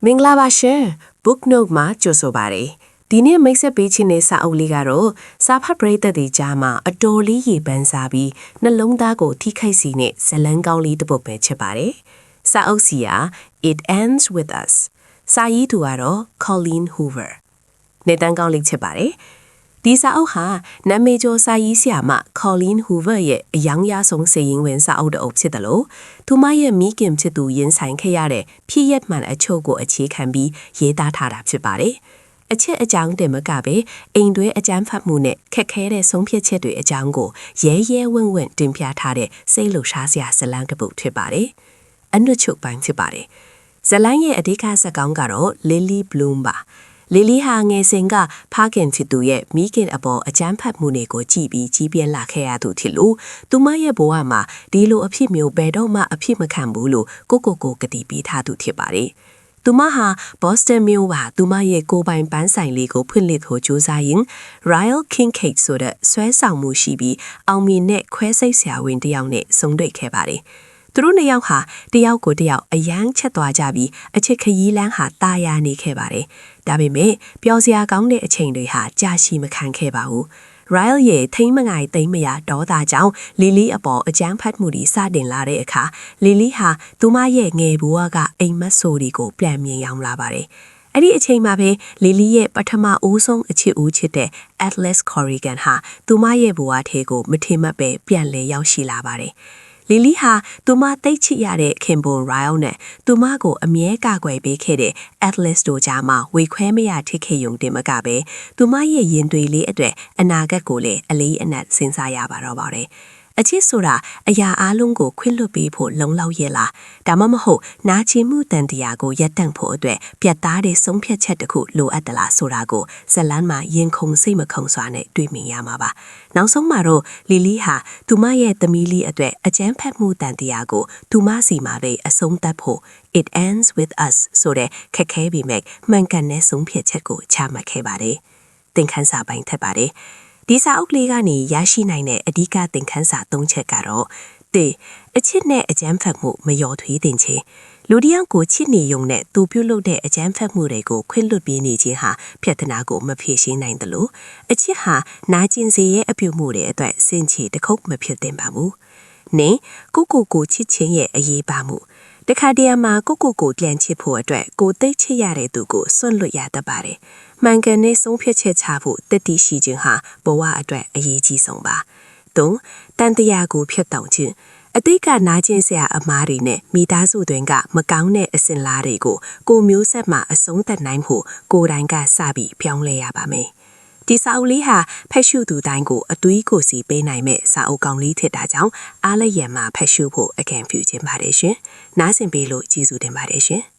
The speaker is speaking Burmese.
မင်္ဂလာပါရှင် Book Note မှာကြိုဆိုပါရစေဒီနေ့မိတ်ဆက်ပေးခြင်းနဲ့စာအုပ်လေးကတော့စာဖတ်ပရိသတ်တွေကြားမှာအတော်လေးရေပန်းစားပြီးနှလုံးသားကိုထိခိုက်စေတဲ့ဇလန်းကောင်းလေးတစ်ပုဒ်ပဲဖြစ်ပါတယ်စာအုပ်စီက It Ends With Us စာရေးသူကတော့ Colleen Hoover နေတန်းကောင်းလေးဖြစ်ပါတယ်ဒီစာအုပ်ဟာနာမည်ကျော်စာရေးဆရာမ Colleen Hoover ရဲ့အယောင်ရဆုံးစေရင်ဝင်စာအုပ်တစ်အုပ်ဖြစ်တယ်လို့သူမရဲ့မိခင်ဖြစ်သူရင်ဆိုင်ခဲ့ရတဲ့ဖြစ်ရပ်မှန်အချို့ကိုအခြေခံပြီးရေးသားထားတာဖြစ်ပါတယ်။အချက်အကြောင်းတင်မကပဲအိမ်တွဲအကြမ်းဖက်မှုနဲ့ခက်ခဲတဲ့ဆုံးဖြတ်ချက်တွေအကြောင်းကိုရဲရဲဝံ့ဝံ့တင်ပြထားတဲ့စိတ်လှုပ်ရှားစရာဇာတ်လမ်းတစ်ပုဒ်ဖြစ်ပါတယ်။အနုချုပ်ပိုင်းဖြစ်ပါတယ်။ဇာတ်လမ်းရဲ့အဓိကဇာတ်ကောင်ကတော့ Lily Bloom ပါ။လီလီဟာငယ်စဉ်ကဖခင်ဖြစ်သူရဲ့မိခင်အပေါ်အကြမ်းဖက်မှုတွေကိုကြည့်ပြီးကြီးပြင်းလာခဲ့ရသူဖြစ်လို့သူမရဲ့ဘဝမှာဒီလိုအဖြစ်မျိုးဘယ်တော့မှအဖြစ်မခံဘူးလို့ကိုကတိပေးထားသူဖြစ်ပါတယ်။သူမဟာ Boston မြို့မှာသူမရဲ့ကိုယ်ပိုင်ပန်းဆိုင်လေးကိုဖွင့်လှစ်ဖို့ကြိုးစားရင်း Royal King Cake ဆိုတဲ့ဆွဲဆောင်မှုရှိပြီးအောင်မြင်တဲ့ခွဲစိတ်ဆရာဝန်တစ်ယောက်နဲ့ဆုံတွေ့ခဲ့ပါတယ်။သူတို့နှစ်ယောက်ဟာတယောက်ကိုတယောက်အယမ်းချက်သွားကြပြီးအချစ်ခရီးလမ်းဟာတာယာနေခဲ့ပါတယ်။ဒါပေမဲ့ပျော်စရာကောင်းတဲ့အချိန်တွေဟာကြာရှည်မခံခဲ့ပါဘူး။ Royal ရဲ့ထိမ့်မငိုင်သိမ့်မရဒေါသကြောင့်လီလီအပေါ်အကြမ်းဖက်မှုတွေစတင်လာတဲ့အခါလီလီဟာသူမရဲ့ငယ်ဘဝကအိမ်မက်ဆိုးတွေကိုပြန်မြင်ရောက်လာပါတယ်။အဲ့ဒီအချိန်မှာပဲလီလီရဲ့ပထမဦးဆုံးအချစ်ဦးချစ်တဲ့ Atlas Corrigan ဟာသူမရဲ့ဘဝထဲကိုမထင်မှတ်ပဲပြန်လည်ရောက်ရှိလာပါတယ်။လီလီဟာသူမတိတ်ချစ်ရတဲ့ခင်ပွန် Royal နဲ့သူမကိုအမြဲကာကွယ်ပေးခဲ့တဲ့ Atlas တို့ကြားမှာဝေခွဲမရထိခဲ့ယုံတင်မကပဲသူမရဲ့ရင်သွေးလေးအတွက်အနာဂတ်ကိုလည်းအလေးအနက်စဉ်းစားရပါတော့ပါတယ်။အချစ်ဆိုတာအရာအလုံးကိုခွင့်လွှတ်ပေးဖို့လုံလောက်ရဲ့လားဒါမှမဟုတ်နာကျင်မှုတန်တရားကိုရပ်တန့်ဖို့အတွက်ပြတ်သားတဲ့ဆုံးဖြတ်ချက်တစ်ခုလိုအပ်သလားဆိုတာကိုဇလန်းမှာရင်ခုန်စိတ်မခုန်စွာနဲ့တွေ့မြင်ရမှာပါနောက်ဆုံးမှာတော့လီလီဟာသူမရဲ့သမီးလေးအတွက်အကြမ်းဖက်မှုတန်တရားကိုသူမစီမှာပဲအဆုံးသတ်ဖို့ It Ends With Us ဆိုတဲ့ခက်ခဲပေမဲ့မှန်ကန်တဲ့ဆုံးဖြတ်ချက်ကိုချမှတ်ခဲ့ပါတယ်သင်ခန်းစာပိုင်းထက်ပါတယ်ဒီစာအုပ်လေးကနေရရှိနိုင်တဲ့အဓိကသင်ခန်းစာ၃ချက်ကတော့အချစ်နဲ့အကြမ်းဖက်မှုမလျော်ထွေးတင်ခြင်းလူတစ်ယောက်ကိုချစ်နေုံနဲ့သူပြုလုပ်တဲ့အကြမ်းဖက်မှုတွေကိုခွင့်လွှတ်ပေးနေခြင်းဟာပြဿနာကိုမဖြေရှင်းနိုင်သလိုအချစ်ဟာနာကျင်စေရဲ့အပြုမှုတွေအတွက်စင်ချေတစ်ခုမဖြစ်သင့်ပါဘူး။နဲ့ကိုချစ်ခြင်းရဲ့အရေးပါမှုတခါတည်းမှာကိုပြန်ချစ်ဖို့အတွက်ကိုသိချစ်ရတဲ့သူကိုစွန့်လွတ်ရတတ်ပါတယ်။မှန်ကန်တဲ့ဆုံးဖြတ်ချက်ချဖို့တတိရှိခြင်းဟာဘဝအတွက်အရေးကြီးဆုံးပါ။၃တန်တရားကိုဖြစ်တောင်ခြင်းအတိတ်ကနာကျင်စရာအမားတွေနဲ့မိသားစုတွင်ကမကောင်းတဲ့အစဉ်လာတွေကိုကိုမျိုးဆက်မှာအဆုံးသတ်နိုင်ဖို့ကိုယ်တိုင်ကစပြီးပြောင်းလဲရပါမယ်။ဒီစာအုပ်လေးဟာဖက်ရှုသူတိုင်းကိုအသွေးကိုစီပေးနိုင်မဲ့စာအုပ်ကောင်းလေးဖြစ်တာကြောင့်အားလျက်မှာဖက်ရှုဖို့အကြံပြုခြင်းပါတယ်ရှင်။နားဆင်ပေးလို့ကျေးဇူးတင်ပါတယ်ရှင်။